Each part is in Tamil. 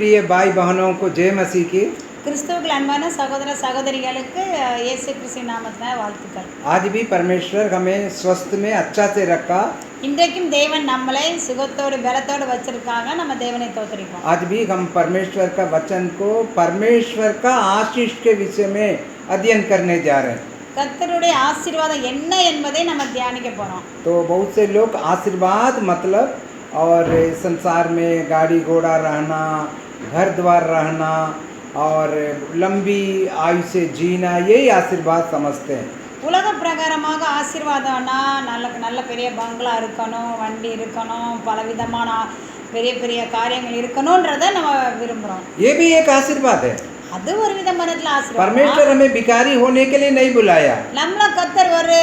प्रिय भाई बहनों को जय मसीह की। கிறிஸ்துவுக்குள் அன்பான சகோதர சகோதரிகளுக்கு இயேசு கிறிஸ்துவின் நாமத்தினால் வாழ்த்துக்கள். आज भी परमेश्वर हमें स्वस्थ में अच्छा से रखा। இன்றைக்கும் தேவன் நம்மளை சுகத்தோடு பலத்தோடு வச்சிருக்காங்க. நம்ம தேவனை தோத்தரிப்போம். आज भी हम परमेश्वर का वचन को परमेश्वर का आशीष के विषय में अध्ययन करने जा रहे हैं। கர்த்தருடைய ஆசீர்வாதம் என்ன என்பதை நம்ம தியானிக்க போறோம். तो बहुत से लोग आशीर्वाद मतलब और संसार में गाड़ी घोड़ा रहना, घर द्वार रहना और लंबी आयु से जीना यही आशीर्वाद समझते हैं। உலக பிரகாரமாக ஆசீர்வாதம்னா நல்ல பெரிய பங்களா இருக்கணும், வண்டி இருக்கணும், பலவிதமான பெரிய பெரிய காரியங்கள் இருக்கணும்ன்றதை நம்ம விரும்புகிறோம். ये भी एक आशीर्वाद है। அது ஒரு விதமான ஆசீர்வாதம். परमेश्वर हमें भिखारी होने के लिए नहीं बुलाया। நம்மள கர்த்தர் ஒரு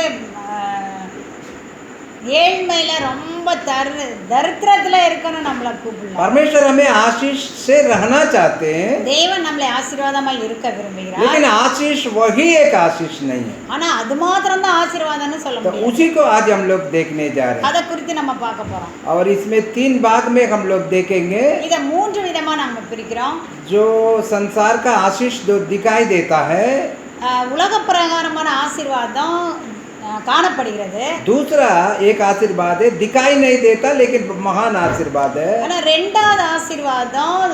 ஏழ்மையில ரொம்ப தரித்திரத்துல இருக்கணும் நம்மள கூப்பிடல. परमेश्वर हमें आशीष से रहना चाहते हैं, தேவன் நம்மளை ஆசீர்வாதமாய் இருக்க விரும்புகிறார். लेकिन आशीष वही एक आशीष नहीं है। ஆனா அது மாத்திரம் தான் ஆசீர்வாதம்னு சொல்ல तो முடியாது. उसी को आज हम लोग देखने जा रहे அத குறித்து நம்ம பார்க்க போறோம். हैं और इसमें 3 भाग में हम लोग देखेंगे। இத 3 விதமா நம்ம பிரிக்கிறோம். जो संसार का आशीष जो दिखाई देता है, உலக பிரகாரமான ஆசீர்வாதம் காணப்படுகிறது. दूसरा एक आशीर्वाद है दिखाई नहीं देता लेकिन महान आशीर्वाद है। ஆனா இரண்டாவது ஆசீர்வாதம்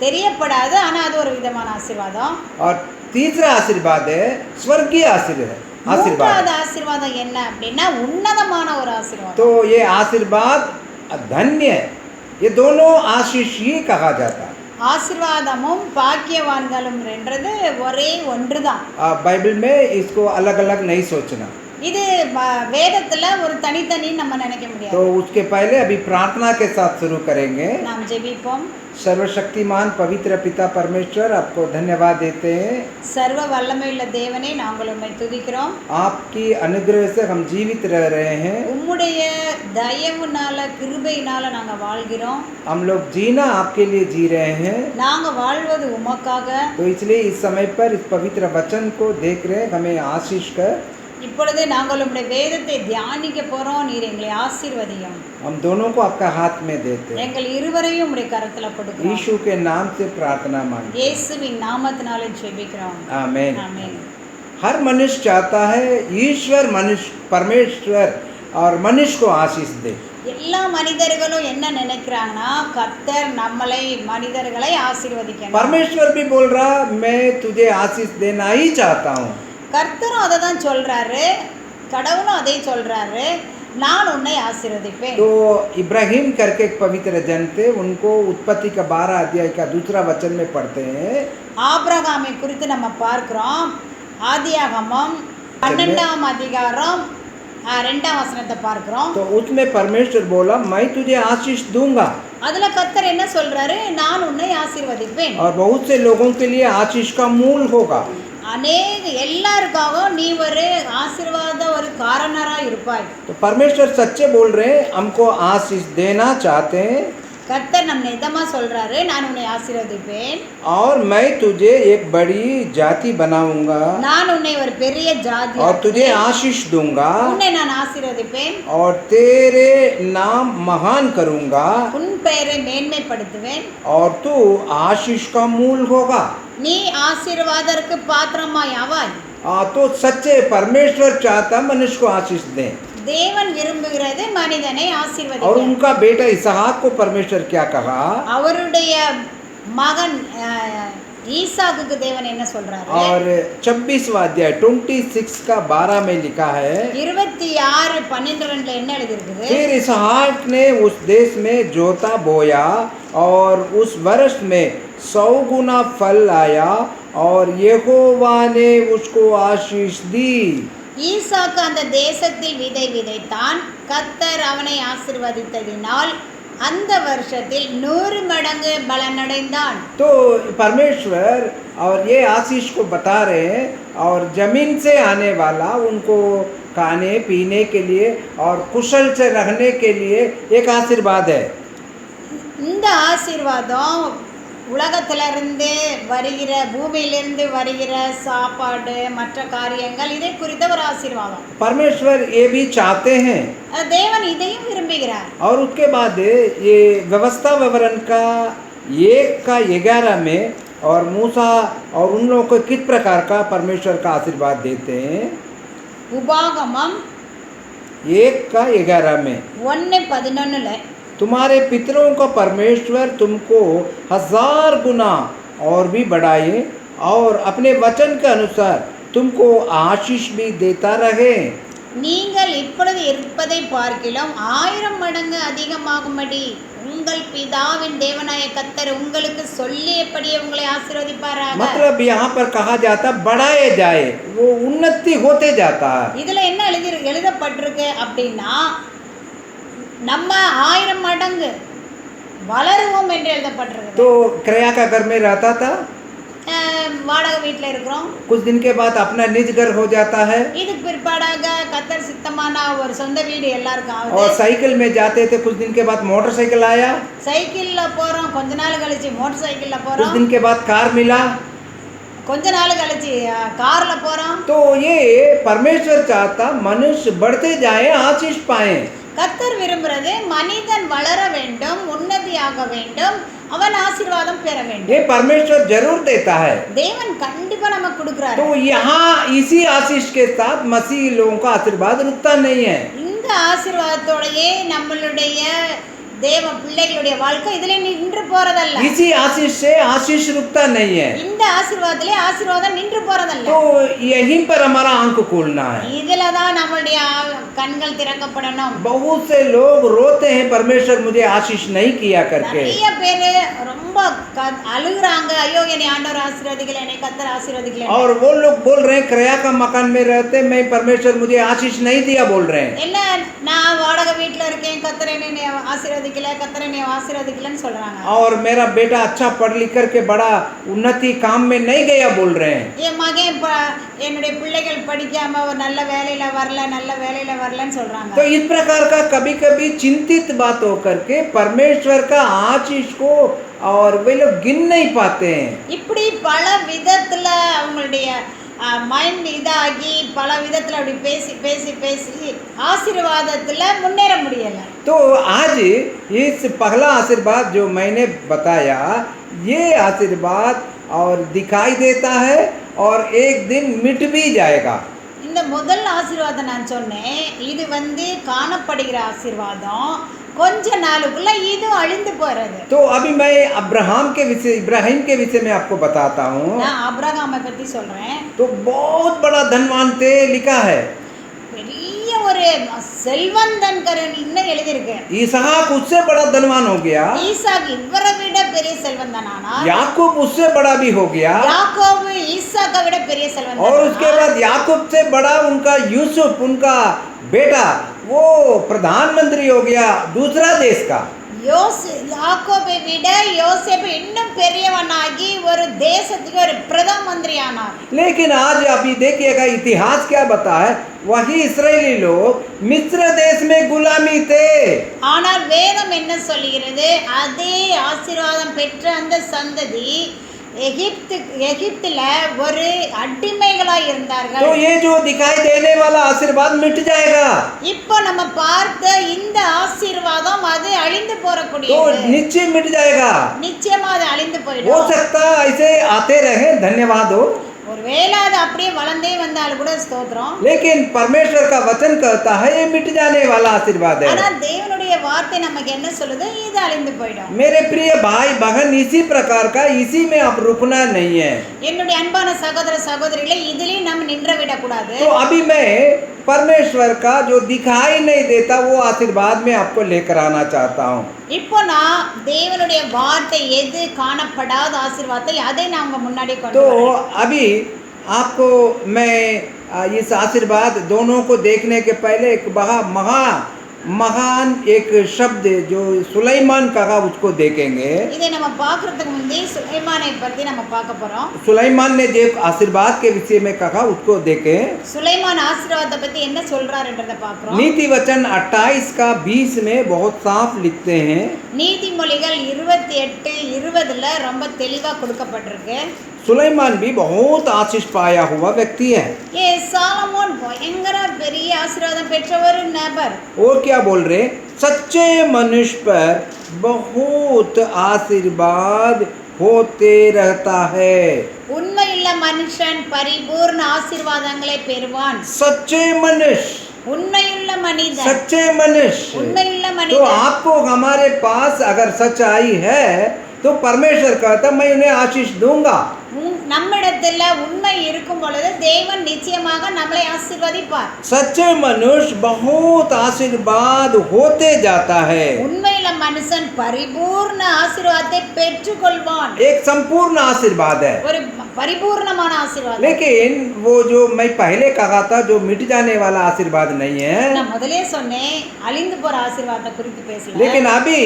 தெரியப்படாது, ஆனா அது ஒரு விதமான ஆசீர்வாதம். और तीसरा आशीर्वाद है स्वर्गीय आशीर्वाद। மூன்றாவது ஆசீர்வாதம் என்ன அப்படின்னா உன்னதமான ஒரு ஆசீர்வாதம். तो ये आशीर्वाद धन्य है, ये दोनों आशीष ही कहा जाता है। ஆசீர்வாதமும் பாக்கியவான்களும் என்றது ஒரே ஒன்றுதான். बाइबल में इसको अलग अलग नहीं सोचना। இது வேதத்துல ஒரு தனித்தனி நம்ம நினைக்க முடியாது. तो उसके पहले अभी प्रार्थना के साथ शुरू करेंगे। நாம் ஜெபிப்போம். सर्वशक्तिमान पवित्र पिता परमेश्वर आपको धन्यवाद देते हैं। சர்வ வல்லமையுள்ள தேவனே நாங்கள் உம்மை துதிக்கிறோம். आपकी अनुग्रह से हम जीवित रह रहे हैं। உம்முடைய தயவுனால கிருபையினால நாங்க வாழ்கிறோம். हम लोग जीना आपके लिए जी रहे हैं। நாங்க வாழ்வது உமக்காக. तो इसलिए इस समय पर इस पवित्र वचन को देख रहे हैं, हमें आशीष कर। இப்பொழுது நாங்கள் உம்முடைய வேதத்தை தியானிக்க போறோம். நீர் எங்களை ஆசீர்வதியும். हम दोनों को आपका हाथ में देते हैं। எங்கள் இருவரையும் உம்முடைய கரத்துல கொடுக்கிறோம். यीशु के नाम से प्रार्थना मांगते हैं। இயேசுவின் நாமத்தினாலே ஜெபிக்கிறோம். आमीन। ஆமென். हर मनुष्य चाहता है ईश्वर मनुष्य परमेश्वर और मनुष्य को आशीष दे। எல்லா மனிதர்களும் என்ன நினைக்கிறாங்கன்னா கர்த்தர் நம்மளை மனிதர்களை ஆசீர்வதிக்கணும். परमेश्वर भी बोल रहा मैं तुझे आशीष देना ही चाहता हूँ। கர்த்தரும் அதை தான் சொல்றாரு, கடவுளும் அதை சொல்றாரு, நான் உன்னை ஆசீர்வதிப்பேன். तो इब्राहिम करके एक पवित्र जन थे, उनको उत्पत्ति का 12 अध्याय का दूसरा वचन में पढ़ते हैं। ஆபிரகாமை குறித்து நம்ம பார்க்கிறோம். ஆதியாகமம் 12ஆம் அதிகாரம் 2ஆம் வசனத்தை பார்க்கிறோம். तो उसमें परमेश्वर बोला मैं तुझे आशीष दूंगा। அதுல கர்த்தர் என்ன சொல்றாரு? நான் உன்னை ஆசீர்வதிப்பேன். और बहुत से लोगों के लिए आशीष का मूल होगा। எல்லாருக்காகவும் நீ ஒரு ஆசீர்வாத ஒரு காரணரா இருப்பாய். तो परमेश्वर सच्चे बोल रहे हैं, हमको आशीष देना चाहते हैं। கர்த்தர் நம்ம நிதமா சொல்றாரு, நான் உன்னை ஆசீர்வதிப்பேன். और मैं तुझे एक बड़ी जाति बनाऊंगा। நான் உன்னை ஒரு பெரிய ஜாதி और तुझे आशीष दूंगा। உன்னை நான் ஆசீர்வதிப்பேன். और तेरे नाम महान करूंगा। உன் பெயரை மேன்மைப்படுத்துவேன். और तू आशीष का मूल होगा। நீ ஆசீர்வாதருக்கு பாத்திரமாய் ஆவாய். तो सच्चे परमेश्वर चाहता मनुष्य को आशीष दें। தேவன் விரும்புகிறது மனிதனை और ஆசீர்வதிக்க. उनका बेटा इसहाक को परमेश्वर क्या कहा? அவருடைய மகன் ஈசாக்குக்கு தேவன் என்ன சொல்றாரு? और 26वां अध्याय 26 का 12 में लिखा है 26:12 என்ன எழுதி இருக்குது? फिर इसहाक ने उस देश में जोता बोया और उस वर्ष में 100 गुना फल आया और यहोवा ने उसको आशीष दी। ஈசாக்கு அந்த தேசத்தில் விதை விதைத்தான். கர்த்தர் அவனை ஆசீர்வதித்ததினால் அந்த வருஷத்தில் 100 மடங்கு பலனடைந்தான். तो परमेश्वर और ये आशीष को बता रहे हैं और जमीन से आने वाला उनको खाने पीने के लिए और कुशल से रहने के लिए एक आशीर्वाद है। இந்த ஆசீர்வாதம் உலகத்திலிருந்து வருகிற பூமியிலிருந்து வருகிற சாப்பாடு மற்ற காரியங்கள் இதை குறித்த ஒரு ஆசீர்வாதம். परमेश्वर ये भी चाहते हैं தேவன் இதையும் விரும்புகிறார். और उसके बाद ये व्यवस्था विवरण का 1:11 में और मूसा और उन लोगों को किस प्रकार का परमेश्वर का आशीर्वाद देते हैं। உபாகமம் 1:11 में 1:11 तुम्हारे पितरों का परमेश्वर तुमको 1000 गुना और भी बढ़ाए और अपने वचन के अनुसार तुमको आशीष भी देता रहे। நீங்கள் இப்பொழுது இருப்பதை பார்க்கிலும் 1000 மடங்கு அதிகமாகும்படி உங்கள் பிதாவின் தேவனாய கர்த்தர் உங்களுக்கு சொல்லியபடியே உங்களை ஆசீர்வதிப்பாராக. मतलब यहाँ पर कहा जाता बढ़ाए जाए, वो उन्नति होते जाता है। இதுல என்ன எழுதப்பட்டிருக்கு அப்படின்னா நம்ம 1000 மடங்கு வளருவோம் என்று எழுதப்பட்டிருக்கு. तो क्रया का घर में रहता था, வாடகை வீட்டில் இருக்கிறோம். कुछ दिन के बाद अपना निज घर हो जाता है இதுக்கு பிற்பாடாக கர்த்தர் சித்தமான ஒரு சொந்த வீடு எல்லாருக்கும் और ஆகுது. साइकिल में जाते थे, कुछ दिन के बाद मोटरसाइकिल आया, சைக்கிள்ல போறோம், கொஞ்ச நாள் கழிச்சு மோட்டார் சைக்கிள்ல कुछ போறோம், दिन के बाद कार मिला। கொஞ்ச நாள் கழிச்சு கார்ல போறோம். तो ये परमेश्वर चाहता मनुष्य बढ़ते जाए, आशीष पाए। கர்த்தர் விரும்புறது மனிதன் வளர வேண்டும், உன்னதியாக வேண்டும், அவன் ஆசீர்வாதம் பெற வேண்டும். ये परमेश्वर जरूर देता है। தேவன் கண்டிப்பா நமக்கு கொடுக்கிறார். तो यहाँ इसी आशीष के साथ मसीह लोगों का आशीर्वाद रुकता नहीं है। இந்த ஆசீர்வாதத்தோடயே நம்மளுடைய தேவ பிள்ளைகளுடைய வாழ்க்கை இதுல நின்று போறதல்ல. इसी आशीष से आशीष रुकता नहीं है। இந்த ஆசீர்வாதத்திலே ஆசீர்வாதம் நின்று போறதல்ல. तो यहीं पर हमारा आंख खोलना है। இதுல தான் நம்மளுடைய கண்கள் திறக்கப்படணும். बहुत से लोग रोते हैं परमेश्वर मुझे आशीष नहीं किया करके। நிறைய பேரு ரொம்ப அழுகுறாங்க, ஐயோ என்னை ஆண்டவர் ஆசீர்வதிக்கல, என்னை கர்த்தர் ஆசீர்வதிக்கல. और वो लोग बोल रहे हैं क्रया का मकान में रहते मैं परमेश्वर मुझे आशीष नहीं दिया बोल रहे हैं। இல்ல நான் வாடகை வீட்ல இருக்கேன், கர்த்தர் என்னை ஆசீர்வதிக்கல, கர்த்தர் என்னை ஆசீர்வதிக்கலன்னு சொல்றாங்க. और मेरा बेटा अच्छा पढ़ लिख करके बड़ा उन्नति काम में नहीं गया बोल रहे हैं। என் மகன் என்னுடைய பிள்ளைகள் படிக்காம ஒரு நல்ல வேலையில வரலன்னு சொல்றாங்க. तो इस प्रकार का कभी कभी चिंतित बात होकर के परमेश्वर का आशीष को और वे लोग गिन नहीं पाते हैं। இப்படி பல விதத்துல அவங்களுடைய மைண்ட் இதாகி பல விதத்துல அப்படி பேசி பேசி பேசி ஆசீர்வாதத்துல முன்னேற முடியல. तो आज इस पहला आशीर्वाद जो मैंने बताया, ये आशीर्वाद और दिखाई देता है और एक दिन मिट भी जाएगा। இந்த முதல் ஆசீர்வாதம் நான் சொன்னேன், இது காணப்படுகிற ஆசீர்வாதம், கொஞ்ச நாளுக்குள்ள இது அழிந்து போறது. तो अभी मैं इब्राहिम के विषय में आपको बताता हूँ। நான் ஆபிரகாமை பத்தி சொல்றேன். तो बहुत बड़ा धनवान थे लिखा है। பெரிய ஒரு செல்வந்தன்கரன் இன்னும் எழுதியிருக்கு. इसहाक उससे बड़ा धनवान हो गया, ஈசாக் இவரை விட பெரிய செல்வந்தனானா, याकूब उससे बड़ा भी हो गया, யாக்கோபு ஈசாக்கை விட பெரிய செல்வந்தன். और उसके बाद याकूब से बड़ा उनका यूसुफ उनका बेटा वो प्रधानमंत्री हो गया दूसरा देश का। யாக்கோபை விட யோசேப்பு இன்னும் பெரியவனாகி ஒரு தேசத்துக்கு ஒரு பிரதம மந்திரி ஆனார். लेकिन आज अभी देखिएगा इतिहास क्या बता है, वही इस्राएली लोग मिस्र देश में गुलामी थे। ஆனால் வேதம் என்ன சொல்கிறது, அதே ஆசீர்வாதம் பெற்ற அந்த சந்ததி எகிப்துல ஒரு அடிமைகளாய் இருந்தார்கள். तो ये जो दिखाई देने वाला आशीर्वाद मिट जाएगा। இப்போ நம்ம பார்த்த இந்த ஆசீர்வாதம் அது அழிந்து तो போறக்கூடியது. निश्चय मिट जाएगा। நிச்சயமா அது அழிந்து हो போயிடும். सकता है ऐसे आते रहे, धन्यवाद हो, ஒருவேளை அது அப்படியே வளர்ந்தே வந்தாலும் கூட ஸ்தோத்திரம். लेकिन परमेश्वर का वचन कहता है ये मिट जाने वाला आशीर्वाद है। ஆனா தேவனுடைய வார்த்தை நமக்கு என்ன சொல்லுது, இது அழிந்து போயிடும். मेरे प्रिय भाई बहन, इसी प्रकार का इसी में आप रुकना नहीं है। என்னுடைய அன்பான சகோதர சகோதரிகளே, இதிலே நம்ம நின்று விடக்கூடாது. तो अभी मैं परमेश्वर का जो दिखाई नहीं देता वो आशीर्वाद में आपको लेकर आना चाहता हूँ। இப்போ நான் தேவனுடைய வார்த்தை எது காணப்படாத ஆசீர்வாதத்தை அதை நான் உங்க முன்னாடி கொண்டு तो வரேன். अभी आपको मैं इस आशीर्वाद दोनों को देखने के पहले एक महान एक शब्द जो सुलेमान कहा उसको देखेंगे। இதை நம்ம பார்க்கிறதுக்கு முந்தி சுலைமானை பத்தி நம்ம பார்க்க போறோம். सुलेमान ने जो आशीर्वाद के विषय में कहा उसको देखें। சுலைமான் ஆசீர்வாதத்தை பத்தி என்ன சொல்றாருன்றத பார்க்கிறோம். नीति वचन 28 का 20 में बहुत साफ लिखते हैं। நீதிமொழிகள் 28:20ல ரொம்ப தெளிவா கொடுக்கப்பட்டிருக்கு. सुलेमान भी बहुत आशीष पाया हुआ व्यक्ति है। ये சாலமோன் பயங்கர பெரிய ஆசீர்வாதம் பெற்ற ஒரு நபர். और क्या बोल रहे, सच्चे मनुष्य पर बहुत आशीर्वाद होते रहता है। உண்மையுள்ள மனுஷன் பரிபூர்ண ஆசீர்வாதங்களை பெறுவான். सच्चे मनुष्य, உண்மையுள்ள மனிதன், सच्चे मनुष्य। உண்மையுள்ள तो மனிதன். आपको हमारे पास अगर सच्चाई है तो परमेश्वर कहता मैं उन्हें आशीष दूंगा। நம்மிடத்துல உண்மை இருக்கும் பொழுது தேவன் நிச்சயமாக நம்மளை ஆசீர்வதிப்பார். सच्चे मनुष्य बहुत आशीर्वाद होते जाता है। உண்மையுள்ள மனுஷன் பரிபூர்ண ஆசீர்வாதத்தை பெற்றுக்கொள்வான். एक संपूर्ण आशीर्वाद है। ஒரு பரிபூர்ணமான ஆசீர்வாதம். लेकिन वो जो मैं पहले कहा था जो मिट जाने वाला आशीर्वाद नहीं है, நான் முதலே சொன்னேன் அழிந்து போற ஆசீர்வாதத்தை குறித்து பேசல. लेकिन अभी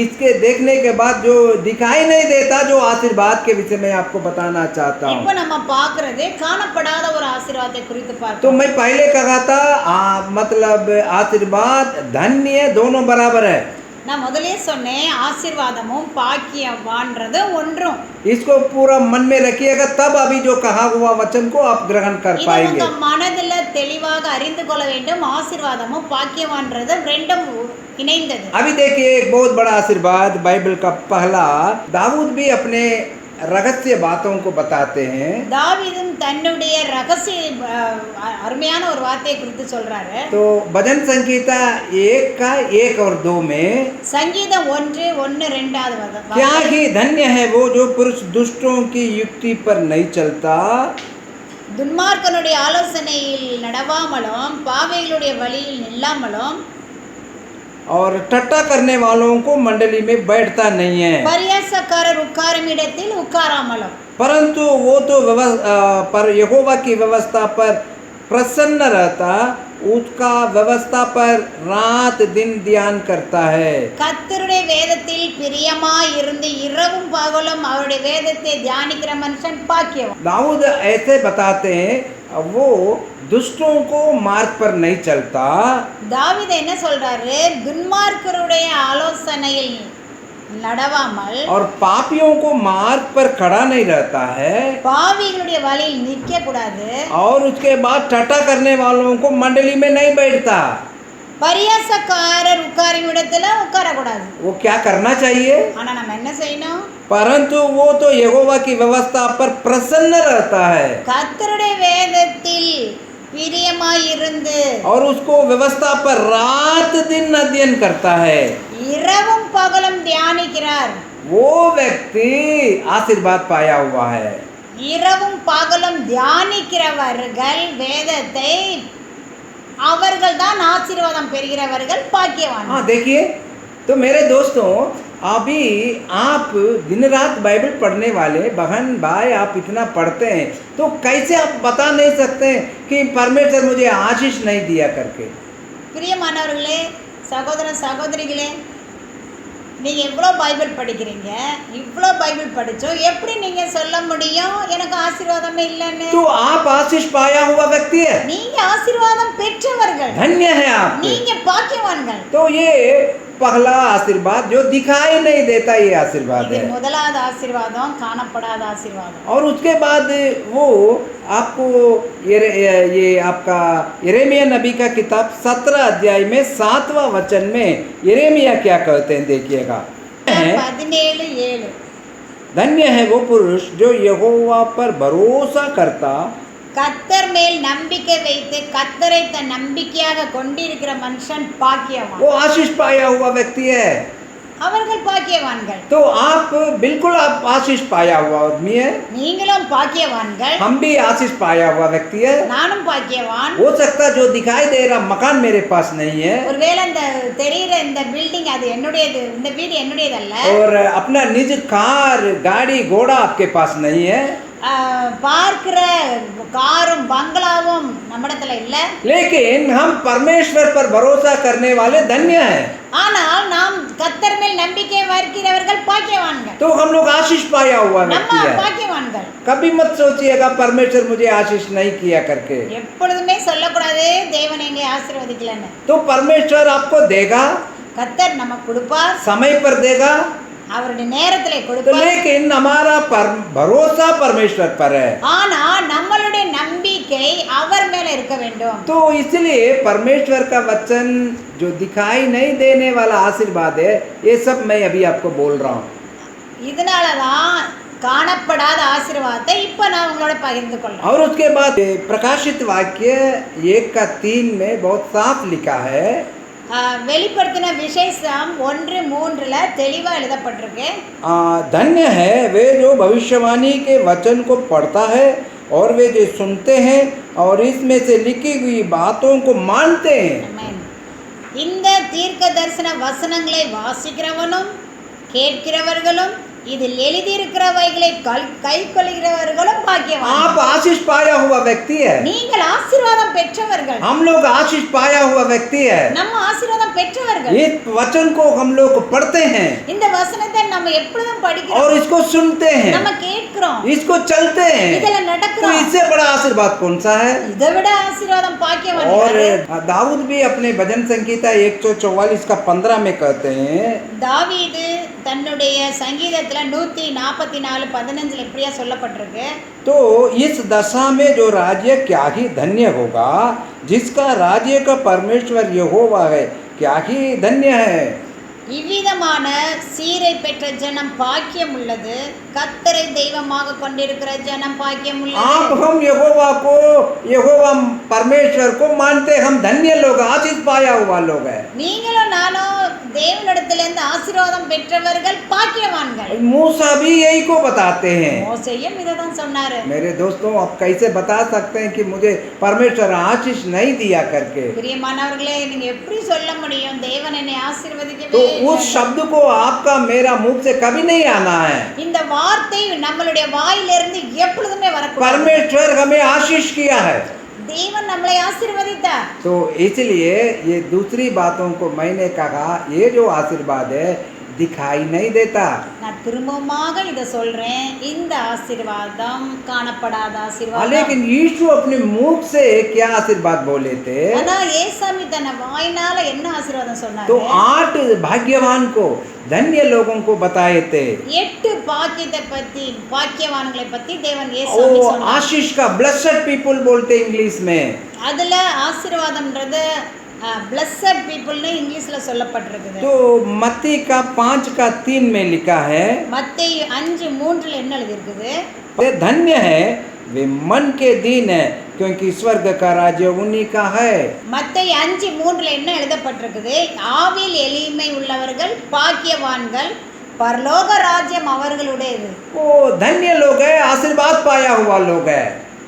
इसके देखने के बाद जो दिखाई नहीं देता जो आशीर्वाद के विषय में आपको बताना चाहता हूँ। இப்போ நம்ம பார்க்கிறது காணப்படாத ஒரு ஆசீர்வாதத்தை குறித்து तो பார்க்கிறோம். मैं पहले कहा था मतलब आशीर्वाद धन्य दोनों बराबर है। நான் முதலே சொன்னேன் ஆசீர்வாதமும் பாக்கியவான்றது ஒன்றும். इसको पूरा मन में रखिएगा तब अभी जो कहा हुआ वचन को आप ग्रहण कर இதை पाएंगे। உங்க மனதில் தெளிவாக அறிந்து கொள்ள வேண்டும். ஆசீர்வாதமும் பாக்கியவான்றது ரெண்டும் இணைந்தது. अभी देखिए एक बहुत बड़ा आशीर्वाद बाइबल का पहला, दाऊद भी अपने रहस्य बातों को बताते हैं। தாவீதும் தன்னுடைய ரகசிய அருமையான ஒரு வார்த்தையை குறித்து சொல்றாரு. तो भजन संगीता 1 का 1 और 2 में சங்கீதம் 1:1-2 क्या ही धन्य है वो जो पुरुष दुष्टों की युक्ति पर नहीं चलता, துன்மார்க்கனுடைய ஆலோசனையில் நடவாமலும் பாவிகளுடைய வழியில் நில்லாமலும் और टट्टा करने वालों को मंडली में बैठता नहीं है, பரியாசக்காரர் உட்காரும் இடத்தில் உட்காராமலும், परंतु वो तो पर यहोवा की व्यवस्था पर प्रसन्न रहता, उसका व्यवस्था पर रात दिन ध्यान करता है। கர்த்தருடைய வேதத்தில் பிரியமாய் இருந்து இரவும் பகலும் அவருடைய வேதத்தை தியானிக்கிற மனுஷன் பாக்கியவான். दाऊद ऐसे बताते हैं वो दुष्टों को मार्ग पर नहीं चलता, தாவீது என்ன சொல்றாரு? துன்மார்க்கருடைய ஆலோசனையில் நடவாமல் और पापियों को मार्ग पर खड़ा नहीं रहता है, பாவிகளுடைய வழியில் நிற்க கூடாது, और उसके बाद टट्टा करने वालों को मंडली में नहीं बैठता। பரியாசக்காரர் உட்காரும் இடத்துல உட்காரக்கூடாது. वो क्या करना चाहिए? ஆனா நம்ம என்ன செய்யணும்? परंतु वो तो यहोवा की व्यवस्था पर प्रसन्न रहता है கர்த்தருடைய வேதத்தில் பிரியமாய் இருந்து और उसको व्यवस्था पर रात दिन अध्ययन करता है, இரவும் பகலும் தியானிக்கிறார். वो व्यक्ति आशीर्वाद पाया हुआ है। இரவும் பகலும் தியானிக்கிறவர்கள் வேதத்தை அவர்கள் தான் ஆசீர்வாதம் பெறுகிறவர்கள் பாக்கியவான். हाँ देखिए, तो मेरे दोस्तों अभी आप दिन रात बाइबल पढ़ने वाले बहन भाई आप इतना पढ़ते हैं तो कैसे आप बता नहीं सकते कि परमेश्वर मुझे आशीष नहीं दिया करके? பிரியமானவர்களே, சகோதர சகோதரிகளே, நீங்க எவ்வளோ பைபிள் படிக்கிறீங்க, இவ்வளோ பைபிள் படிச்சோம், எப்படி நீங்க சொல்ல முடியும் எனக்கு ஆசீர்வாதமே இல்லைன்னு? तो आप आशीष पाया हुआ व्यक्ति है, நீங்க ஆசீர்வாதம் பெற்றவர்கள், धन्य है आप। நீங்க பாக்கியவான்கள். तो ये पहला आशीर्वाद जो दिखाई नहीं देता ये आशीर्वाद இது है, முதலாவது ஆசீர்வாதம், காணப்படாத ஆசீர்வாதம். और उसके बाद वो आपको ये आपका यिर्मयाह नबी का किताब 17 अध्याय में 7वां वचन में यिर्मयाह क्या कहते हैं देखिएगा। 17:7 धन्य है वो पुरुष जो यहोवा पर भरोसा करता, கர்த்தர் மேல் நம்பிக்கை வைத்து கர்த்தரை தன் நம்பிக்கையாக கொண்டிருக்கிற மனுஷன் பாக்கியவான். वो आशीष पाया हुआ व्यक्ति है। அவர்கள் பாக்கியவான்கள். तो आप बिल्कुल आप आशीष पाया हुआ आदमी है, நீங்களும் பாக்கியவான்கள், हम भी आशीष पाया हुआ व्यक्ति है। நானும் பாக்கியவான். हो सकता है जो दिखाई दे रहा मकान मेरे पास नहीं है, ஒருவேளை இந்த தெரிகிற இந்த பில்டிங் அது என்னுடையது, இந்த வீடு என்னுடையதல்ல, और अपना निज कार गाड़ी घोड़ा आपके पास नहीं है, பார்க்கிற காரும் பங்களாவும் நம்மிடத்துல இல்ல, लेकिन हम परमेश्वर पर भरोसा करने वाले धन्य हैं। ஆனால் நாம் கர்த்தர் மேல் நம்பிக்கை வைக்கிறவர்கள் பாக்கியவான்கள். तो हम लोग आशीष पाया हुआ நம்ம व्यक्ति है। பாக்கியவான்கள். कभी मत सोचिएगा परमेश्वर मुझे आशीष नहीं किया करके, எப்பொழுதுமே சொல்லக்கூடாது தேவன் எங்களை ஆசீர்வதிக்கலன்னு. तो परमेश्वर आपको देगा, கர்த்தர் நமக்கு கொடுப்பார், समय पर देगा, அவருடைய நேரத்திலே तो கொடுப்பார். लेकिन हमारा भरोसा परमेश्वर पर है। ஆனா நம்மளுடைய நம்பிக்கை அவர் மேல இருக்க வேண்டும். तो इसलिए परमेश्वर का वचन जो दिखाई नहीं देने वाला आशीर्वाद है, ये सब मैं अभी आपको बोल रहा हूँ. இதனால தான் காணப்படாத ஆசீர்வாதத்தை இப்போ நான் உங்களோட பகிர்ந்து கொள்றேன். और उसके बाद प्रकाशित वाक्य 1:3 में बहुत साफ लिखा है. வெளிப்படுத்தின விசேஷம் 1:3 தெளிவா எழுதப்பட்டிருக்கு. धन्य है वे जो भविष्यवाणी के वचन को पढ़ता है और वे जो सुनते हैं और इसमें से लिखी हुई बातों को मानते हैं. ஆமென். இந்த தீர்க்க தரிசன வசனங்களை வாசிக்கிறவனும் கேட்கிறவர்களும் இதில் எழுதியிருக்கிறவைகளை கைக்கொள்கிறவர்களும் பாக்கியவான். आप आशीष पाया हुआ व्यक्ति है. நீங்கள் ஆசீர்வாதம் பெற்றவர்கள். हम लोग आशीष पाया हुआ व्यक्ति है. நம்ம ஆசீர்வாதம் பெற்றவர்கள். ये वचन को हम लोग पढ़ते हैं இந்த வசனத்தை நம்ம எப்பொழுதும் படிக்கிறோம். और इसको सुनते हैं, நம்ம கேட்கிறோம். इसको चलते हैं. இதல तो நடக்கிறோம். इससे बड़ा आशीर्वाद कौन सा है? இதை விட ஆசீர்வாதம் பாக்கியவான் और யாரு? दाऊद भी अपने भजन संगीता 144:15 में कहते हैं. தாவீது தன்னுடைய சங்கீதத்துல 144:15 இப்படியா சொல்லப்பட்டிருக்கு. तो इस दशा में जो राज्य क्या ही धन्य होगा, जिसका राज्य का परमेश्वर यहोवा है, क्या ही धन्य है. இவ்விதமான சீரை பெற்ற ஜனம் பாக்கியம் உள்ளது. கர்த்தரை தெய்வமாக கொண்டிருக்கிற ஜனம் பாக்கியம் உள்ளது. आप हम यहोवा परमेश्वर को मानते, हम धन्य लोग, आशीष पाया हुआ लोग है. நீங்களும் நானும் தேவனிடத்திலிருந்து ஆசீர்வாதம் பெற்றவர்கள் பாக்கியவான்கள். मूसा भी यही को बताते हैं. மோசேயும் இதை தான் சொன்னாரு. मेरे दोस्तों, आप कैसे बता सकते हैं कि मुझे परमेश्वर आशीष नहीं दिया करके? பிரியமானவர்களே, நீங்க எப்படி சொல்ல முடியும் தேவன் என்னை ஆசீர்வதிக்கவே? तो उस शब्द को आपका मेरा मुख से कभी नहीं आना है. இந்த வார்த்தை நம்மளுடைய வாயிலிருந்து எப்பொழுதுமே வரக்கூடாது. परमेश्वर हमें आशीष किया है. தேவன் நம்மளை ஆசீர்வதித்தார். तो इसलिए ये दूसरी बातों को मैंने कहा, ये जो आशीर्वाद है दिखाई नहीं देता. நான் திரும்பமாக இதை சொல்றேன், இந்த ஆசீர்வாதம் காணப்படாத ஆசீர்வாதம். लेकिन यीशु अपने मुख से क्या आशीर्वाद बोले थे? ஆனா ஏசாமி தன் வாயினால என்ன ஆசீர்வாதம் சொன்னாரு? तो 8 भाग्यवान को, धन्य लोगों को बताए थे. 8 பாக்கியத்தை பத்தி, பாக்கியவான்களை பத்தி தேவன் ஏசாமி वो சொன்னார். आशीष का ब्लेस्ड पीपल बोलते इंग्लिश में. அதுல ஆசீர்வாதம்ன்றது blessed people னு இங்கிலீஷ்ல சொல்லப்பட்டிருக்குது. तो मत्ती का 5:3 में लिखा है. மத்தேயு 5:3 என்ன எழுதி இருக்குது? धन्य है वे मन के दीन है, क्योंकि स्वर्ग का राज्य उन्हीं का है. மத்தேயு 5:3 என்ன எழுதப்பட்டிருக்குது? ஆவியில் எளிமை உள்ளவர்கள் பாக்கியவான்கள், பரலோக ராஜ்யம் அவர்களுடையது. वो धन्य लोग है, आशीर्वाद पाया हुआ लोग है.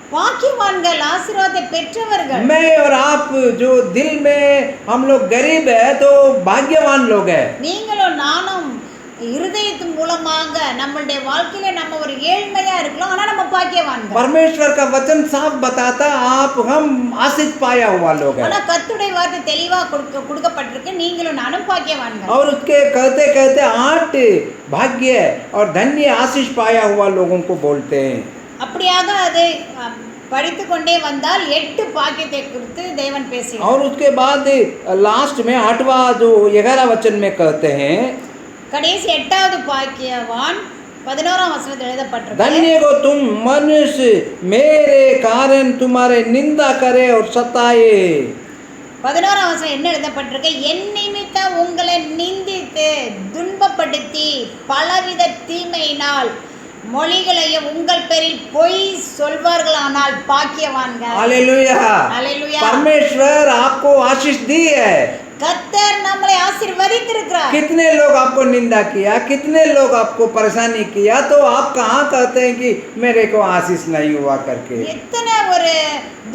பாக்கியவான்கள், ஆசீர்வாதத்தை பெற்றவர்கள். मैं और आप जो दिल में हम लोग गरीब है, तो भाग्यवान लोग है. நீங்களும் நானும் இருதயத்தின் மூலமாக நம்மளுடைய வாழ்க்கையில நம்ம ஒரு ஏழ்மையா இருக்கலாம், ஆனா நம்ம பாக்கியவான்கள். परमेश्वर का वचन साफ बताता, आप हम आशीष पाया हुआ लोग है. ஆனா கர்த்தருடைய வார்த்தை தெளிவா கொடுக்கப்பட்டிருக்கு, நீங்களும் நானும் பாக்கியவான்கள். और उसके कहते कहते 8 भाग्य और धन्य आशीष पाया हुआ लोगों को बोलते हैं. அப்படியாக அதை படித்து கொண்டே வந்தால் 8 பாக்கியத்தை குறித்து தேவன் பேசினார். और उसके बाद लास्ट में 8वां जो 11 वचन में कहते हैं, கடைசி 8வது பாக்கியவான் 11ஆம் வசனத்தில் எழுதப்பட்டிருக்கு. धन्य को तुम मनुष्य मेरे कारण तुम्हारे निंदा करे और सताए. 11ஆம் வசனம் என்ன எழுதப்பட்டிருக்கு? என் நிமித்தம் உங்களை நிந்தித்து துன்பப்படுத்தி பலவித தீமையினால் மொழிகளையும் உங்கள் பேரில் பொய் சொல்வார்களானால் பாக்கியவான்கள். हालेलुया. हालेलुया. परमेश्वर आपको आशीष दी है. கர்த்தர் நம்மளை ஆசீர்வதித்திருக்கிறார். कितने लोग आपको निंदा किया, कितने लोग आपको परेशानी किया, तो आप कहाँ कहते हैं कि मेरे को आशीष नहीं हुआ करके? எத்தனை ஒரு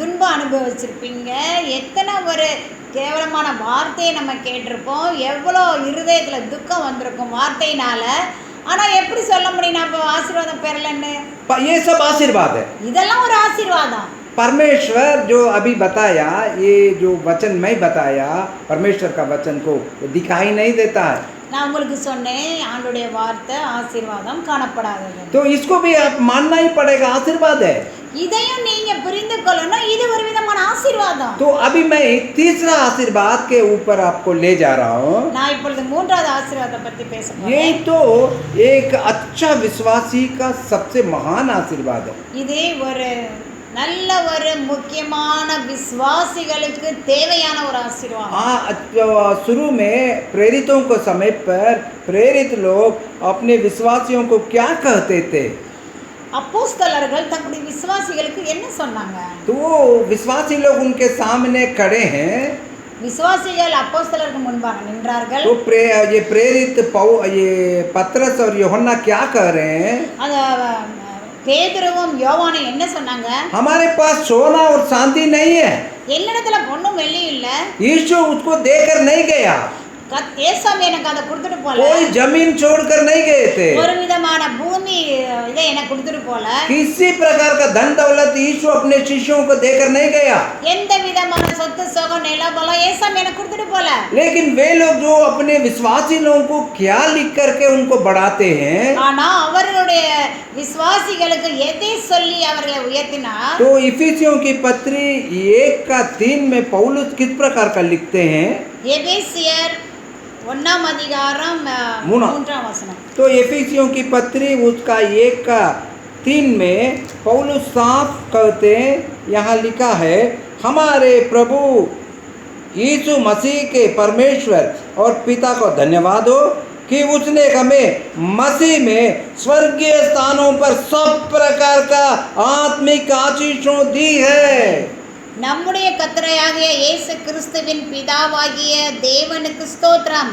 துன்பம் அனுபவிச்சிருப்பீங்க, எத்தனை ஒரு கேவலமான வார்த்தையை நம்ம கேட்டிருப்போம், எவ்வளோ இருதயத்தில் துக்கம் வந்திருக்கும் வார்த்தையினால. ஆனால் எப்படி சொல்ல முடியும் நான் இப்போ ஆசீர்வாதம் பெறலன்னு? ये सब आशीर्वाद है. இதெல்லாம் ஒரு ஆசீர்வாதம். परमेश्वर जो अभी बताया, ये जो वचन मैं बताया, परमेश्वर का वचन को दिखाई नहीं देता है. நான் உங்களுக்கு சொன்னேன், ஆண்டுடைய வார்த்தை ஆசீர்வாதம் காணப்படாதது. तो इसको भी आप मानना ही पड़ेगा, आशीर्वाद है. இதையும் நீங்க புரிந்து கொள்ளணும், இது ஒரு விதமான ஆசீர்வாதம். तो अभी मैं तीसरा आशीर्वाद के ऊपर आपको ले जा रहा हूँ. நான் இப்பொழுது 3வது ஆசீர்வாதத்தை பத்தி பேச ये போறேன். तो एक अच्छा विश्वासी का सबसे महान आशीर्वाद है. இது ஒரு நல்ல ஒரு முக்கியமான விசுவாசிகளுக்கு தேவையான ஒரு ஆசீர்வாதம். शुरू में प्रेरितों को समय पर प्रेरित लोग अपने विश्वासियों को क्या कहते थे? அப்போஸ்தலர்கள் தங்களுடைய விசுவாசிகளுக்கு என்ன சொன்னாங்க? तो वो विश्वासी लोग उनके सामने खड़े हैं. விசுவாசிகள் அப்போஸ்தலருக்கு முன்பாக நின்றார்கள். तो ये प्रेरित ये पतरस और यूहन्ना क्या कह रहे हैं? அத பேதுருவும் யோவானும் என்ன சொன்னாங்க? हमारे पास सोना और चांदी नहीं है. என்னிடத்துல பொன்னும் வெள்ளியும் இல்ல. यीशु उसको देकर नहीं गया. ஏசாமி எனக்கு அதை கொடுத்துட்டு போல. कोई जमीन छोड़कर नहीं गए थे. ஒரு விதமான பூமி இதை எனக்கு கொடுத்துட்டு போல. किसी प्रकार का धन दौलत यीशु अपने शिष्यों को देकर नहीं गया. எந்த விதமான சொத்து சுகம் நிலபலம் ஏசாமி எனக்கு கொடுத்துட்டு போல. लेकिन वे लोग जो अपने विश्वासी लोगों को क्या लिख करके उनको बढ़ाते हैं, ஆனா அவர்களுடைய விசுவாசிகளுக்கு எதை சொல்லி அவர்களை உயர்த்தினார்? तो इफिसियों की पत्री 1:3 में पौलुस किस प्रकार का लिखते हैं? எபேசியர் 1ஆம் அதிகாரம் 3ஆம் வசனம். तो इफिसियों की पत्री उसका 1:3 में पौलुस साफ कहते हैं, यहाँ लिखा है, हमारे प्रभु यीशु मसीह के परमेश्वर और पिता को धन्यवाद हो कि उसने हमें मसीह में स्वर्गीय स्थानों पर सब प्रकार का आत्मिक आशीषों दी है. நம்முடைய கர்த்தராகிய இயேசு கிறிஸ்துவின் பிதாவாகிய தேவனுக்கு ஸ்தோத்திரம்.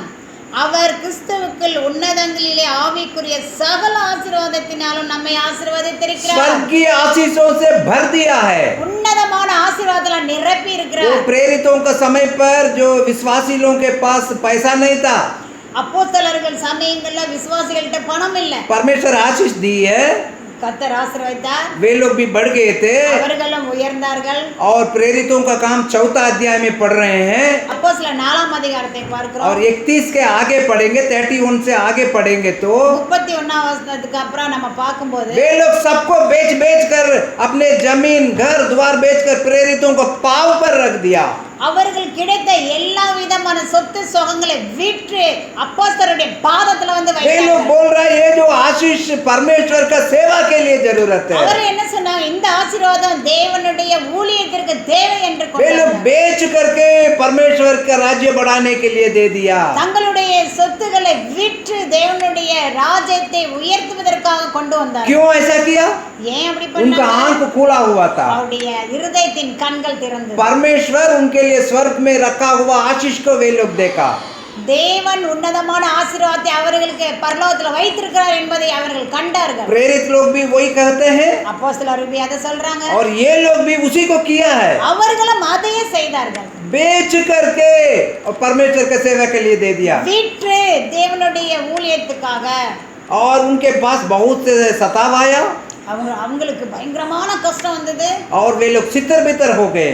அவர் கிறிஸ்துவுக்குள் உன்னதங்களிலே ஆவிக்குரிய சகல ஆசீர்வாதத்தினாலும் நம்மை ஆசீர்வதித்திருக்கிறார். स्वर्गीय आशीषों से भर दिया है. உன்னதமான ஆசீர்வாதத்தால நிரப்பி இருக்கிறார். वो प्रेरितों का समय पर जो विश्वासी लोगों के पास पैसा नहीं था, அப்போஸ்தலர்கள் சமயங்கள்ல விசுவாசிகள்கிட்ட பணம் இல்ல. परमेश्वर आशीष दी है. கர்த்தர் ஆசீர்வதித்தார். वे लोग भी बढ़ गए थे அவர்களும் உயர்ந்தார்கள். और प्रेरितों का काम 4 अध्याय में पढ़ रहे हैं அப்போஸ்தலர் 4ஆம் அதிகாரத்தை பார்க்கிறோம். और 31 के आगे पढ़ेंगे, 31 से आगे पढ़ेंगे तो 31ஆம் வசனத்துக்கு அப்புறம் நம்ம பார்க்கும்போது वे लोग सबको बेच बेच कर अपने जमीन घर द्वार बेच कर प्रेरितों को पांव पर रख दिया. அவர்கள் கிடைத்த எல்லா விதமான சொத்து சுகங்களை விற்று அப்போஸ்தலருடைய பாதத்துல வந்து वे लोग வைத்தார்கள். बोल रहे हैं ये जो आशीष परमेश्वर का सेवा के लिए जरूरत है. அவர் என்ன சொன்னாங்க? இந்த ஆசீர்வாதம் தேவனுடைய ஊழியத்திற்கு தேவை என்று वे लोग கொண்டாங்க. बेच करके परमेश्वर का राज्य बढ़ाने के लिए दे दिया. தங்களுடைய சொத்துக்களை விற்று தேவனுடைய ராஜ்யத்தை உயர்த்துவதற்காக கொண்டு வந்தார். क्यों ऐसा किया? ஏன் அப்படி उनका பண்ணாங்க? आंख खुला हुआ था. அவருடைய இருதயத்தின் கண்கள் திறந்தது. परमेश्वर उनके लिए स्वर्ग में रखा हुआ आशीष को वे लोग देखा. தேவன் உன்னதமான ஆசீர்வாதத்தை அவர்களுக்கு பரலோகத்துல வைத்திருக்கிறார் என்பதை அவர்கள் கண்டார்கள். प्रेरित लोग भी वही कहते हैं அப்போஸ்தலர்கள் भी அதை சொல்றாங்க. और ये लोग भी उसी को किया है. அவர்களும் அதையே செய்தார்கள். बेच करके और परमेश्वर के सेवा के लिए दे दिया. விற்று தேவனுடைய ஊழியத்துக்காக. और उनके पास बहुत से सताव आया அவங்களுக்கு பயங்கரமான கஷ்டம் வந்தது. और वे लोग छितर बितर हो गए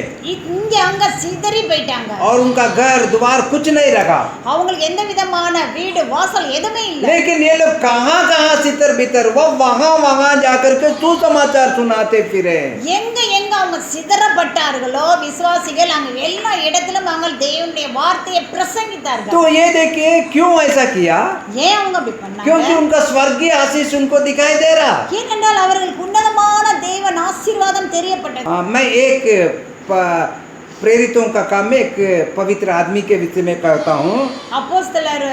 இங்க அங்க சிதறி போயிட்டாங்க. और उनका घर द्वार कुछ नहीं रखा. அவங்களுக்கு எந்த விதமான வீடு வாசல் எதுவுமே இல்ல. लेकिन ये लोग कहाँ कहाँ छितर बितर, वो वहाँ वहाँ जाकर के सुसमाचार सुनाते फिरे. எங்க எங்க அவங்க சிதறப்பட்டார்களோ விசுவாசிகள் அங்க எல்லா இடத்திலும் அவங்க தேவனுடைய வார்த்தையை பிரசங்கித்தார்கள். तो ये देखिए क्यों ऐसा किया? ஏன் அவங்க அப்படி பண்ணாங்க? क्योंकि उनका स्वर्गीय आशीष उनको दिखाई दे रहा. ஏனென்றால் அவர்களுக்கு உன்னதமான தேவன் ஆசீர்வாதம் தெரியப்பட்டது. मैं एक प्रेरितों का काम में एक पवित्र आदमी के विषय में कहता हूँ. அப்போஸ்தலர்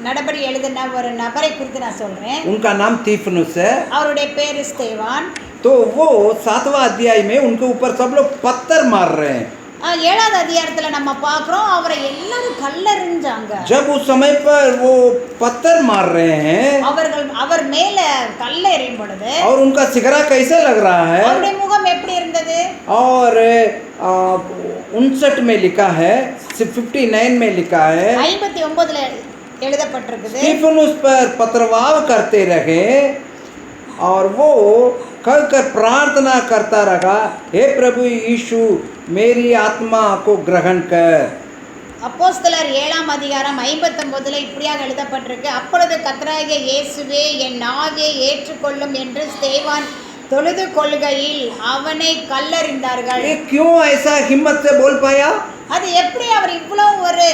நடபடி எழுதின ஒரு நபரை குறித்து நான் சொல்றேன். उनका नाम तीफनुस है. அவருடைய பேர் ஸ்தேவான். तो वो 7वां अध्याय में उनके ऊपर सब लोग पत्थर मार रहे हैं. 7வது அதிகாரத்துல நம்ம பார்க்கிறோம் அவரை எல்லாரும் கல்லெறிஞ்சாங்க. जब उस समय पर वो पत्थर मार रहे हैं அவர் மேல கல்ல எறியும் பொழுது और उनका चेहरा कैसे लग रहा है, அவருடைய முகம் எப்படி இருந்தது? और 59 में लिखा है, 59 में लिखा है, 59ல எழுதப்பட்டிருக்குது. स्टीफनुस पर पथरवाह करते रहे और वो कहकर प्रार्थना करता रहा, हे प्रभु यीशु मेरी आत्मा को ग्रहण कर. அப்போஸ்தலர் 7ஆம் அதிகாரம் 59ல இப்படியாக எழுதப்பட்டிருக்கு. அப்பொழுது கர்த்தராகிய இயேசுவே என் ஆவியை ஏற்றுக்கொள்ளும் என்று ஸ்தேவான் தொழுது கொள்கையில் அவனை கல்லெறிந்தார்கள். ये क्यों ऐसा हिम्मत से बोल पाया? அது எப்படி அவர் இவ்வளவு ஒரு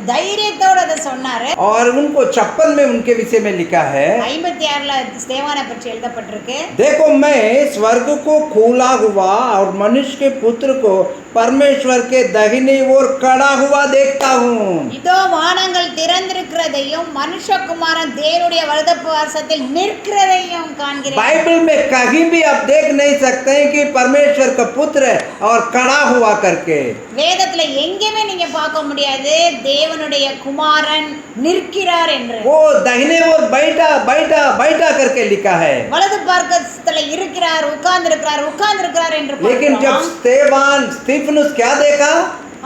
தைரியத்தோட அதை சொன்னாரு? और उनको 56 में उनके विषय में लिखा है, 56ல ஸ்தேவானை பற்றி எழுதப்பட்டிருக்கு. देखो मैं स्वर्ग को खोला हुआ और मनुष्य के पुत्र को परमेश्वर के दाहिने ओर खड़ा हुआ देखता हूँ. இதோ வானங்கள் திறந்திருக்கிறதையும் மனுஷகுமாரன் தேவனுடைய வலது பார்சத்தில் நிற்கிறதையும் காண்கிறேன். बाइबल में कहीं भी आप देख नहीं सकते हैं कि परमेश्वर का पुत्र है और खड़ा हुआ करके. வேதத்துல எங்கேயுமே நீங்க பார்க்க முடியாது தேவனுடைய குமாரன் நிற்கிறார் என்று. वो दाहिने ओर बैठा बैठा बैठा करके लिखा है. வலது பார்க்கத்துல இருக்கிறார், உட்கார்ந்திருக்கிறார் என்று लेकिन जब स्तेफानस क्या देखा?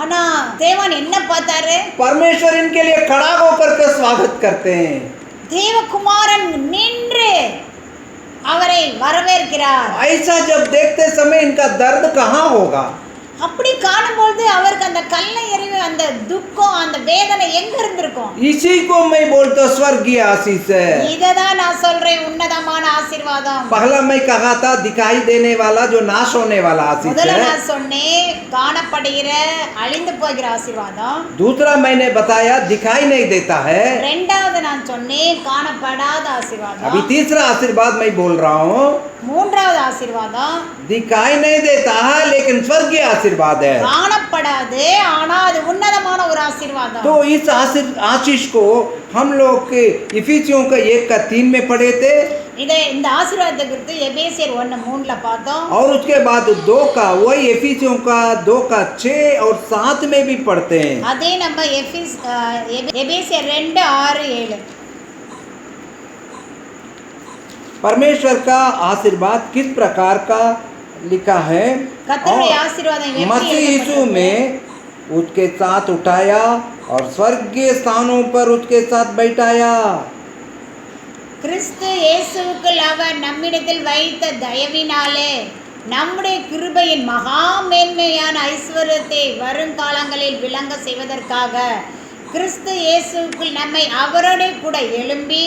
ஆனா தேவன் என்ன பார்த்தாரு? परमेश्वर इनके लिए खड़ा होकर के स्वागत करते हैं. தேவகுமாரன் நின்று அவரை வரவேற்கிறார். ऐसा जब देखते समय इनका दर्द कहाँ होगा? அப்படி காணும்போது அவருக்கு அந்த கல்லை எறிவு, அந்த துக்கம், அந்த வேதனை எங்க இருந்திருக்கும்? इसी को मैं बोलता हूँ स्वर्गीय आशीष है. இததான் நான் சொல்றேன், உன்னதமான ஆசீர்வாதம். पहला मैं कहा था दिखाई देने वाला जो नाश होने वाला आशीष முதல்ல है. நான் சொன்னேன் காணப்படுகிற அழிந்து போகிற ஆசீர்வாதம். दूसरा मैंने बताया दिखाई नहीं देता है. இரண்டாவது நான் சொன்னேன் காணப்படாத ஆசீர்வாதம். अभी तीसरा आशीर्वाद मैं बोल रहा हूँ, மூன்றாவது ஆசீர்வாதம் दिखाई नहीं देता है लेकिन स्वर्गीय आशीर्वाद है. காணப்படாது ஆனா அது உன்னதமான ஒரு ஆசீர்வாதம். तो इस आशीष को हम लोग के इफिसियों का 1:3 में पढ़े थे இந்த ஆசீர்வாதத்தை குறித்து எபேசியர் 1:3ல பார்த்தோம். और उसके बाद 2 का वही इफिसियों का 2:6 और 7 में भी पढ़ते हैं. அதே நம்ம எபேசியர் 2:6-7 परमेश्वर का आशीर्वाद किस प्रकार का लिखा है? கர்த்தருடைய ஆசீர்வாதம் எப்படி मसीह यीशु में उसके साथ उठाया और स्वर्गीय स्थानों पर उसके साथ बैठाया. கிறிஸ்து இயேசுவுக்குள் அவர் நம்மிடத்தில் வைத்த தயவினாலே நம்முடைய கிருபையின் மகா மேன்மையான ஐஸ்வர்யத்தை வருங்காலங்களில் விளங்க செய்வதற்காக கிறிஸ்து இயேசுவுக்குள் நம்மை அவரோட கூட எழும்பி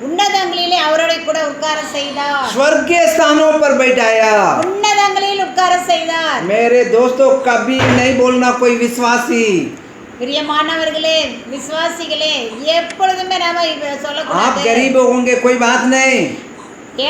உன்னதங்களிலே அவரோட கூட உட்கார செய்தார். स्वर्गीय स्थानों पर बैठाया. உன்னதங்களில் உட்கார செய்தார். मेरे दोस्तों कभी नहीं बोलना कोई विश्वासी. பிரியமானவர்களே, விசுவாசிகளே, எப்பொழுதுமே நாம आप சொல்லக்கூடாது गरीब होंगे कोई बात नहीं.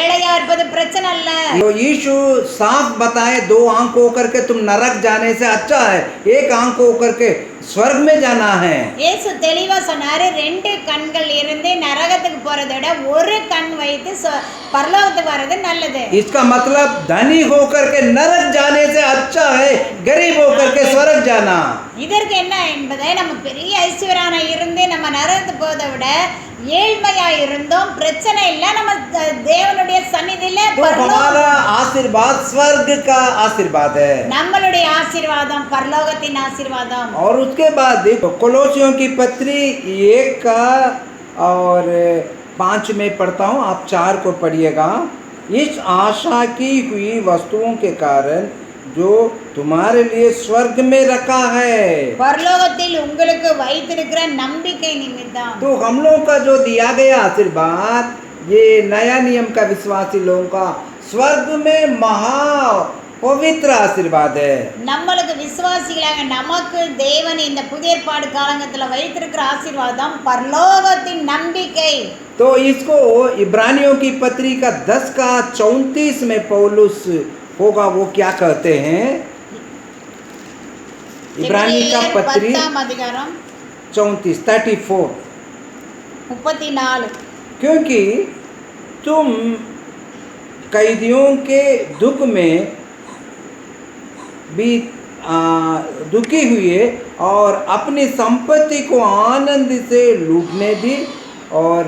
ஏழையா இருப்பது பிரச்சனை அல்ல. तो यीशु साफ बताए 2 आंख होकर के तुम नरक जाने से अच्छा है 1 आंख होकर के स्वर्ग में जाना है. இயேசு தெளிவா சொன்னாரு, 2 கண்கள் இருந்து நரகத்துக்கு போறதை விட ஒரு கண் வைத்து பரலோகத்துக்கு வர்றது நல்லது. इसका मतलब धनी होकर के नरक जाने से अच्छा है गरीब होकर के स्वर्ग जाना. இதற்கு என்ன என்பதை நம்ம பெரிய ஐஸ்வர்யான இருந்து நம்ம நரகத்துக்கு போறதை விட ஏழ்மையா இருந்தோம் பிரச்சனை இல்ல, நம்ம தேவனுடைய சந்நிதியில तो हमारा आशीर्वाद स्वर्ग का आशीर्वाद है. நம்மளுடைய ஆசீர்வாதம் பரலோகத்தின் ஆசீர்வாதம். और उसके बाद देखो कोलोसियों की पत्री 1 का और 5 में पढ़ता हूँ, आप 4 को पढ़िएगा. इस आशा की हुई वस्तुओं के कारण जो तुम्हारे लिए स्वर्ग में रखा है. பரலோகத்தில் உங்களுக்கு வைத்திருக்கிற நம்பிக்கை நிமித்தம். तो हम लोगों का जो दिया गया आशीर्वाद ये नया नियम का विश्वासी लोगों का स्वर्ग में महा पवित्र आशीर्वाद है. நம்மளுக்கு விசுவாசிகளாக நமக்கு தேவன் இந்த புதிய ஏற்பாடு காலங்கத்துல வைத்திருக்கிற ஆசீர்வாதம் பரலோகத்தின் நம்பிக்கை. तो इसको इब्रानियों की पत्री का 10 का 34 में पौलुस होगा वो क्या कहते हैं? इब्रानी का पत्री 10 அதிகாரம் 34 34. क्योंकि तुम कैदियों के दुख में भी दुखी हुए और अपनी संपत्ति को आनंद से लूटने भी और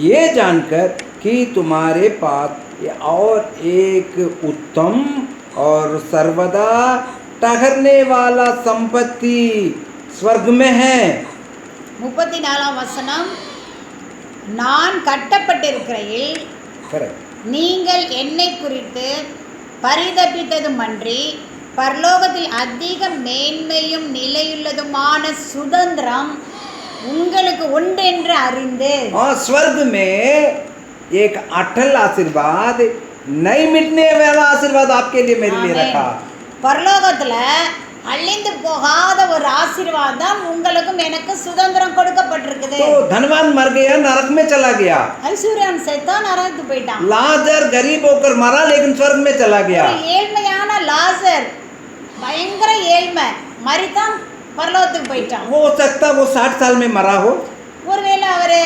ये जानकर कि तुम्हारे पास और एक उत्तम और सर्वदा ठहरने वाला संपत्ति स्वर्ग में है. 34 வசனம், நான் கட்டப்பட்டிருக்கையில் நீங்கள் என்னை குறித்து பரிதபித்ததுமன்றி பரலோகத்தில் அதிக மேன்மையும் நிலையுள்ளதுமான சுதந்திரம் உங்களுக்கு உண்டென்று அறிந்து. स्वर्ग में एक अटल आशीर्वाद नहीं मिटने वाला आशीर्वाद आपके लिए मेरे लिए रखा. பரலோகத்துல அழிந்து போகாத ஒரு ஆசீர்வாதம் உங்களுக்கும் எனக்கு சுதந்திரம் கொடுக்கப்பட்டிருக்குது. तो धनवान मर गया, नरक में चला गया। ஐஸ்வர்யன் செத்தான், நரகத்துக்கு போயிட்டான். लाजर गरीब होकर मरा लेकिन स्वर्ग में चला गया। ஒரு ஏழ்மையான லாசர், பயங்கர ஏழ்மை, மரித்தான், பரலோகத்துக்கு போயிட்டான். हो सकता वो 60 साल में मरा हो ஒருவேளை அவரு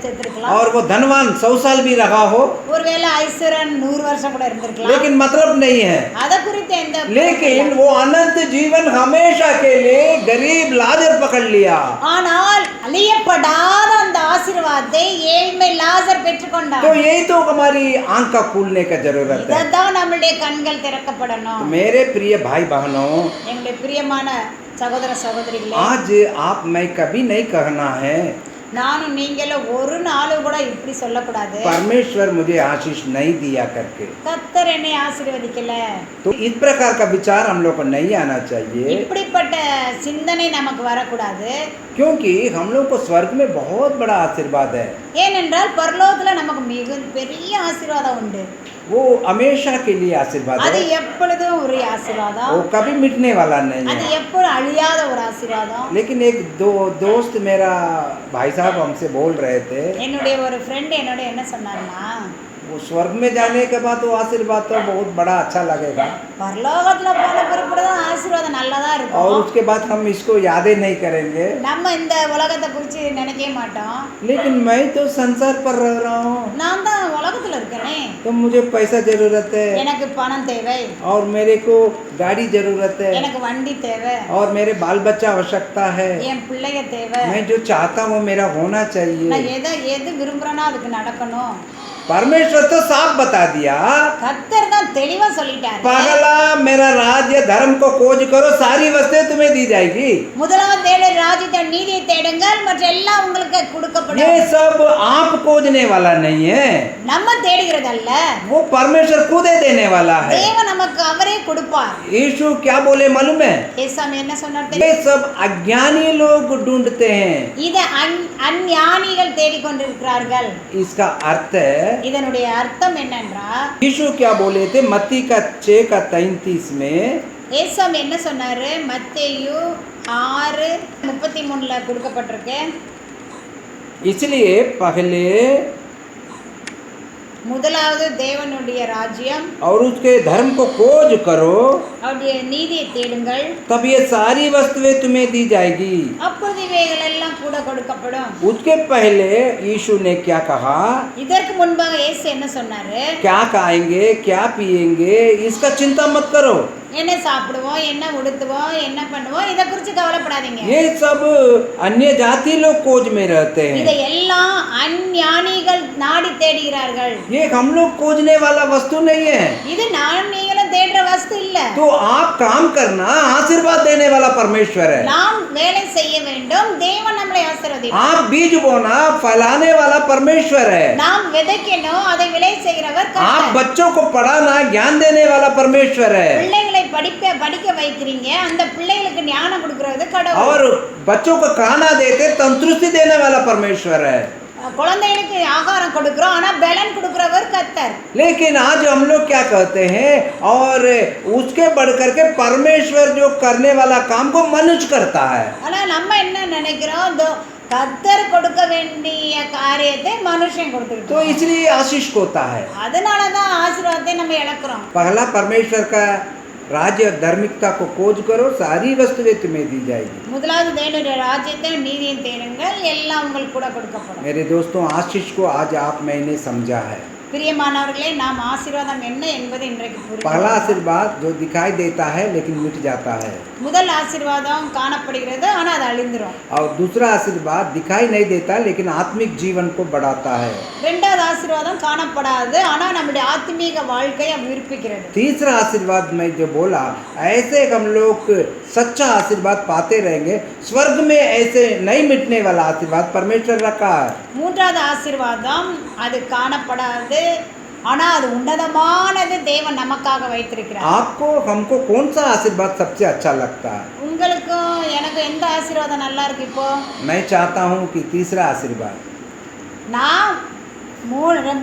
செத்துருக்கலாம், और वो धनवान 100 साल भी रहा हो, ஒருவேளை ஐஸ்வர்யன் 100 வருஷம் கூட இருந்திருக்கலாம். लेकिन मतलब नहीं है। அத குறித்து எந்த लेकिन वो अनंत जीवन हमेशा के लिए गरीब लाजर पकड़ लिया। ஆனால் அழியப்படாத அந்த ஆசீர்வாதத்தை ஏழ்மை லாசர் பெற்றுக்கொண்டான். तो यही तो हमारी आंख का खुलने का जरूरत है। இததான் நம்மளுடைய கண்கள் திறக்கப்படணும். तो मेरे प्रिय भाई बहनों, எங்களுடைய பிரியமான சகோதர சகோதரிகளே, आज आप मैं कभी नहीं कहना है நானும் நீங்களும் ஒரு நாளும் கூட இப்படி சொல்லக்கூடாது, परमेश्वर मुझे आशीष नहीं दिया करके। கர்த்தர் என்னை ஆசீர்வதிக்கல. तो इस प्रकार का विचार हम लोग को नहीं आना चाहिए, இப்படிப்பட்ட சிந்தனை நமக்கு வரக்கூடாது. क्योंकि हम लोग को स्वर्ग में बहुत बड़ा आशीर्वाद है। ஏனென்றால் பரலோகத்துல நமக்கு மிக பெரிய ஆசீர்வாதம் உண்டு. वो हमेशा के लिए आशीर्वाद அது है, எப்பொழுதும் ஒரு ஆசீர்வாதம், वो कभी मिटने वाला नहीं அது है। எப்பொழுதும் அழியாத ஒரு ஆசீர்வாதம். लेकिन एक दोस्त मेरा भाई साहब हमसे बोल रहे थे, என்னுடைய ஒரு ஃப்ரெண்ட் என்னோட என்ன சொன்னாருன்னா, वो स्वर्ग में जाने के बाद वो आशीर्वाद तो बहुत बड़ा अच्छा लगेगा பரலோகத்துல போன பிறகு தான் ஆசீர்வாதம் நல்லதா और இருக்கும். उसके बाद हम इसको यादें नहीं करेंगे। நம்ம இந்த உலகத்தை குறித்து நினைக்கவே மாட்டோம். लेकिन मैं तो संसार पर रह रहा हूँ, நான் தான் உலகத்துல இருக்கேனே, तो मुझे पैसा जरूरत है எனக்கு பணம் தேவை, और मेरे को गाड़ी जरूरत है எனக்கு வண்டி தேவை, और मेरे बाल बच्चा आवश्यकता है। என் பிள்ளைங்க தேவை, मैं जो चाहता हूँ मेरा होना चाहिए। நான் எது விரும்புறேனோ அதுக்கு நடக்கணும். परमेश्वर तो साफ बता दिया, கர்த்தர் தான் தெளிவா சொல்லிட்டாரு. पहला मेरा राज्य धर्म को खोज करो, सारी वस्तुएं तुम्हें दी जाएगी। முதலாவது தேடு ராஜ்யத்தை நீதியை தேடுங்கள், மற்ற எல்லாம் உங்களுக்கு கொடுக்கப்படும். ये सब आप खोजने वाला नहीं है, நம்ம தேடுகிறதல்ல, वो परमेश्वर खुद ही देने वाला है। தேவன் நமக்கு அவரே கொடுப்பார். यीशु क्या बोले मालूम है? ஏசாமி என்ன சொன்னார் ये தெரியுமா? सब अज्ञानी लोग ढूंढते हैं। இதை அஞ்ஞானிகள் தேடிக்கொண்டிருக்கிறார்கள். इसका अर्थ है, இதனுடைய அர்த்தம் என்னன்றா, यीशु क्या बोले थे मत्ती का 6:33 में? ஏசாமி என்ன சொன்னாரு? மத்தேயு 6:33 கொடுக்கப்பட்டிருக்கு. इसलिए पहले முதலாவது தேவனுடைய ராஜ்யம், और उसके धर्म को खोज करो, அவருடைய நீதியை தேடுங்கள், तब ये सारी वस्तुएं तुम्हें दी जाएगी। அப்பொழுது இவைகள் எல்லாம் கூட கொடுக்கப்படும். उसके पहले यीशु ने क्या कहा? இதற்கு முன்பாக இயேசு என்ன சொன்னாரு? क्या खाएंगे, क्या पिएंगे, इसका चिंता मत करो। என்ன சாப்பிடுவோம், என்ன உடுத்துவோம், என்ன பண்ணுவோம், இதை குறித்து கவலைப்படாதீங்க. ये सब अन्य जाति लोग खोज में रहते இதை हैं, எல்லாம் அஞ்ஞானிகள் நாடி தேடுகிறார்கள். ये हम लोग खोजने वाला वस्तु नहीं है। இது நான் நீங்களும் தேடுற வஸ்து இல்ல. तो आप काम करना, आशीर्वाद देने वाला परमेश्वर है। நாம் வேலை செய்ய வேண்டும், தேவன் நம்மளை ஆசீர்வதிப்பார். आप बीज बोना, फैलाने वाला परमेश्वर है। நாம் விதைக்கணும், அதை விளை செய்கிறவர் आप கர்த்தர். बच्चों को पढ़ाना, ज्ञान देने वाला परमेश्वर है। பிள்ளைகளை படிக்க வைக்கிறீங்க, அந்த பிள்ளைகளுக்கு ஞானம் கொடுக்கிறது கடவுள். और बच्चों को खाना देते, तंदुरुस्ती देने वाला परमेश्वर है। குழந்தைகளுக்கு ஆகாரம் கொடுக்கிறோம், ஆனா பலன் கொடுக்கிறவர் கர்த்தர். लेकिन आज हम लोग क्या कहते हैं, और उसके बढ़ करके परमेश्वर जो करने वाला काम को मनुष्य करता है। ஆனா நம்ம என்ன நினைக்கிறோம், கர்த்தர் கொடுக்க வேண்டிய காரியத்தை மனுஷன் கொடுத்துக்கிட்டு, तो इसलिए आशीष होता है। அதனாலதான் ஆசீர்வாதத்தை நம்ம இழக்கிறோம். पहला परमेश्वर का राज्य और धार्मिकता को खोज करो, सारी वस्तुएं तुम्हें दी जाएगी। முதலாவது தேவனுடைய ராஜ்யத்தை நீதியும் தேடுங்கள், எல்லாம் உங்களுக்கு கூட கொடுக்கப்படும். मेरे दोस्तों, आशीष को आज आप मैंने समझा है। பிரியமானவர்களே, நாம் ஆசீர்வாதம் என்ன என்பது இன்றைக்கு पहला புரியும். आशीर्वाद जो दिखाई देता है लेकिन मिट जाता है, முதல் ஆசீர்வாதம் காணப்படுகிறது, ஆனா அது அழிந்துரும். और दूसरा आशीर्वाद दिखाई नहीं देता लेकिन आत्मिक जीवन को बढ़ाता है। இரண்டாவது ஆசீர்வாதம் காணப்படாது, ஆனா நம்முடைய ஆத்மீக வாழ்க்கையை விருப்பிக்கிறது. तीसरा आशीर्वाद मैं जो बोला, ऐसे हम लोग सच्चा आशीर्वाद पाते रहेंगे। स्वर्ग में ऐसे नहीं मिटने वाला आशीर्वाद परमेश्वर रखा है। மூன்றாவது ஆசீர்வாதம் அது காணப்படாது, ஆனா அது உன்னதமானது, தேவன் நமக்காக வைத்திருக்கிறார். आपको हमको कौन सा आशीर्वाद सबसे अच्छा लगता है? உங்களுக்கும் எனக்கு எந்த ஆசீர்வாதம் நல்லா இருக்கு? இப்போ मैं चाहता हूँ कि तीसरा आशीर्वाद, நான்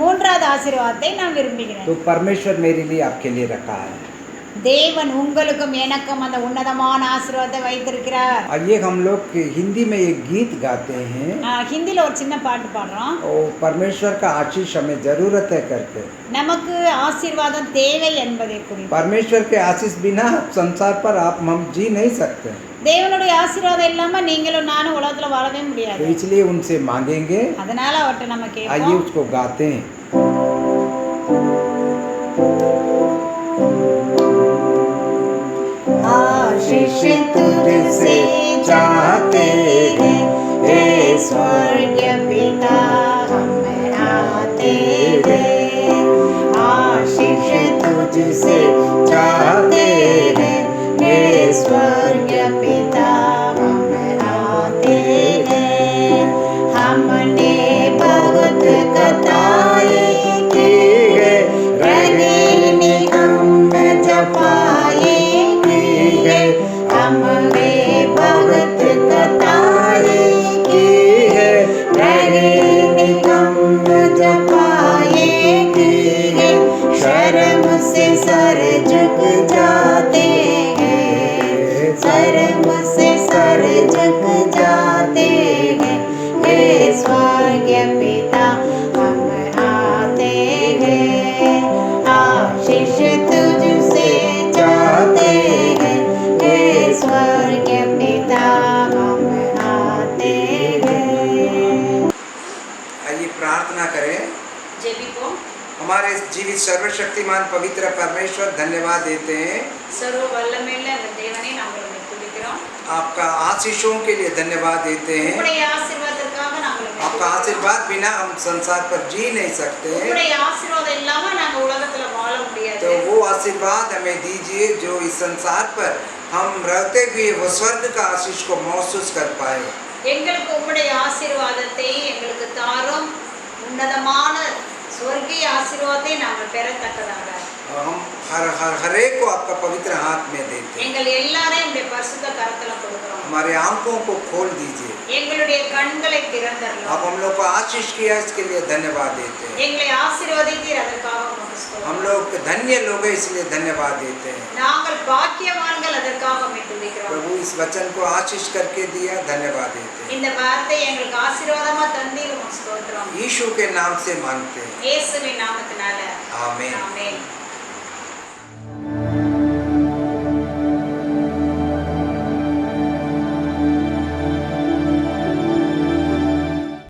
மூன்றாவது ஆசீர்வாதத்தை நான் விரும்புகிறேன். तो परमेश्वर मेरे लिए आपके लिए रखा है। தேவன் உங்களுக்கும் எனக்கும் அந்த உன்னதமான ஆசீர்வாதத்தை வைத்திருக்கிறார். आइए हम लोग हिंदी में एक गीत गाते हैं ஹிந்தியில் ஒரு சின்ன பாட்டு பாடுறோம். और परमेश्वर का आशीष हमें जरूरत है करके। நமக்கு ஆசீர்வாதம் தேவை என்பதை குறித்து. परमेश्वर के आशीष बिना संसार पर हम जी नहीं सकते, தேவனுடைய ஆசீர்வாதம் இல்லாம நீங்களும் நானும் உலகத்துல வாழவே तो முடியாது. इसलिए उनसे मांगेंगे। அதனால அவர்கிட்ட நம்ம आइए கேட்போம். उसको गाते हैं। आशीष तुझसे चाहते हैं हे स्वर्गीय पिता, हम आते हैं। आशीष तुझसे चाहते हैं हे स्वर्गीय पिता, हम आते हैं। हमने बहुत कथाएं की है, रगे निगम जपाए हमने बहुत कथाएं की है, रगे निगम जपाए की है। शर्म से सर झुक जाते हैं, शर्म से सर झुक जाते हैं हे स्वर्गीय पिता, हम आते हैं। आशीष तुझसे चाहते हैं हे स्वर्गीय पिता, हम आते हैं। आइए प्रार्थना करें। ஜெபிப்போம். हमारे जीवित सर्वशक्तिमान पवित्र परमेश्वर धन्यवाद देते हैं, सर्व வல்லமையுள்ள அந்த தேவனை நாங்கள் உம்மை துதிக்கிறோம். आपका आशीषों के लिए धन्यवाद देते हैं। உம்முடைய ஆசீர்வாதத்துக்காக நாங்கள் உம்மை आपका துதிக்கிறோம். आशीर्वाद बिना हम संसार पर जी नहीं सकते हैं, உம்முடைய ஆசீர்வாதம் இல்லாம நாங்க உலகத்துல வாழ முடியாது. तो वो आशीर्वाद हमें दीजिए जो इस संसार पर हम रहते हुए वो स्वर्ग का आशीष को महसूस कर पाए। எங்களுக்கு உம்முடைய ஆசீர்வாதத்தை எங்களுக்கு தாரும், உன்னதமான स्वर्गीय आशीर्वादத்தை நாங்கள் பெறத்தக்கதாக हम हर एक को आपका पवित्र हाथ में देते हैं। எங்கள் எல்லாரையும் உம்முடைய பரிசுத்த கரத்துல கொடுக்கிறோம். हमारे आंखों को खोल दीजिए। எங்களுடைய கண்களை திறந்தருளும். आप हम लोग को आशीष किया, इसके लिए धन्यवाद देते हैं। எங்களை ஆசீர்வதித்தீர், அதற்காக உமக்கு ஸ்தோத்திரம். हम लोग धन्य लोग हैं, इसलिए धन्यवाद देते हैं। நாங்கள் பாக்கியவான்கள், அதற்காக உம்மை துதிக்கிறோம். प्रभु इस वचन को आशीष करके दिया, धन्यवाद देते हैं। இந்த வார்த்தை எங்களுக்கு ஆசீர்வாதமா தந்தீர், உமக்கு ஸ்தோத்திரம். यीशु के नाम से मांगते हैं, இயேசுவின் நாமத்தினால आमीन। ஆமென்.